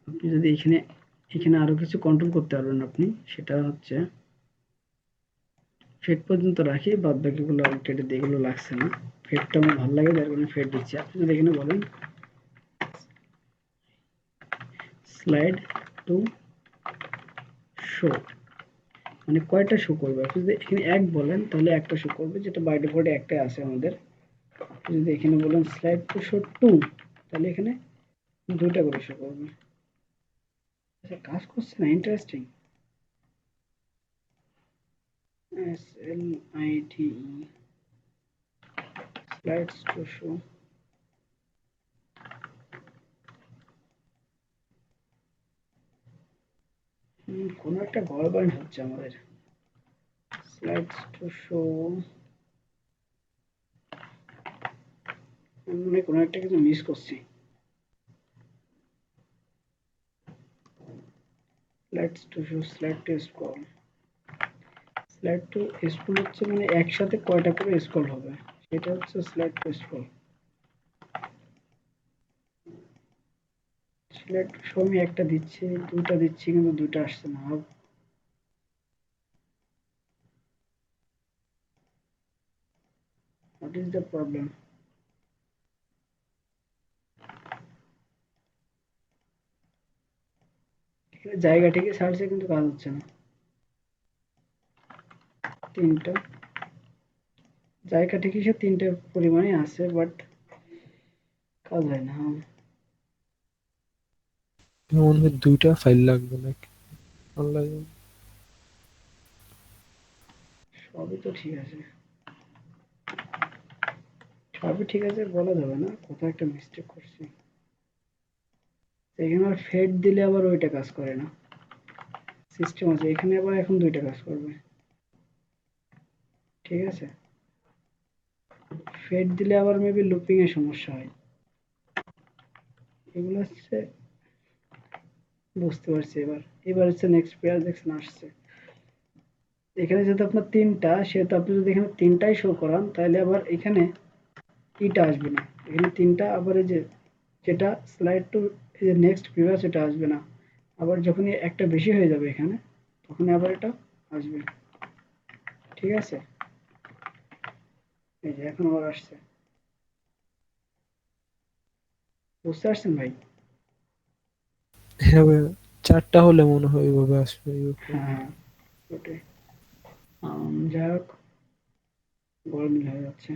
আপনি যদি এখানে এখানে আরো কিছু কন্ট্রোল করতে পারবেন আপনি, সেটা হচ্ছে ফেড পর্যন্ত রাখি, বাদ বাকিগুলো কেটে দিয়ে, এগুলো লাগছে না। ফেডটা আমার ভালো লাগে, যার কারণে ফেড দিচ্ছি। আপনি যদি এখানে বলেন স্লাইড টু শো, মানে কয়টা শো করবে, আপনি যদি এখানে এক বলেন তাহলে একটা শো করবে, যেটা বাই ডিফল্টে একটাই আছে আমাদের। আপনি যদি এখানে বলেন স্লাইড টু শো টু, তাহলে এখানে দুইটা করে শো করবে। আচ্ছা, কাজ করছে না, interesting. SLIDE slides to show, কোনো একটা গড়বড় হচ্ছে আমাদের। স্লাইডস টু শো, মানে কোনো একটা কিছু মিস করছি। Slides to show, slide two scroll, slide two scroll হচ্ছে মানে একসাথে কয়টা করে স্ক্রল হবে, সেটা হচ্ছে slide two scroll. Slide to show আমি একটা দিচ্ছি, দুইটা দিচ্ছি, কিন্তু দুইটা আসছে না। What is the problem? জায়গা ঠিকই ছাড়ছে কিন্তু কাজ হচ্ছে না। তিনটা জায়গা ঠিকই, সে তিনটে পরিমাণে আছে, বাট কাজ হয় না। মনে হয় ২টা ফাইল লাগবে নাকি অনলাইনে? সবই তো ঠিক আছে, সবই ঠিক আছে বলা যাবে না, কোথাও একটা মিস্টেক করছি। এখানে আর ফেড দিলে আবার ওইটা কাজ করে না, সিস্টেম আছে এখানে, আবার এখন দুইটা কাজ করবে। ঠিক আছে, ফেড দিলে আবার মেবি লুপিং এর সমস্যা হয়। এগুলো হচ্ছে, বুঝতে পারছি এবার। এবার হচ্ছে নেক্সট পেয়ার দেখছেন আসছে। এখানে যেহেতু আপনার তিনটা, সেহেতু আপনি যদি এখানে তিনটাই শো করান, তাহলে আবার এখানে ইটা আসবে না। এখানে তিনটা, আবার এই যে যেটা স্লাইড টু, এই যে নেক্সট পেয়ার, সেটা আসবে না। আবার যখনই একটা বেশি হয়ে যাবে এখানে, তখন আবার এটা আসবে। ঠিক আছে, এই যে এখন আবার আসছে। বুঝতে পারছেন ভাই? হ্যাঁ ভাইয়া, ৪টা হলে মনে হয় ওইভাবে আসবে এই ব্যাপারে। হ্যাঁ, হ্যাঁ, ওটাই। যাই হোক, গরমিল হয়ে যাচ্ছে।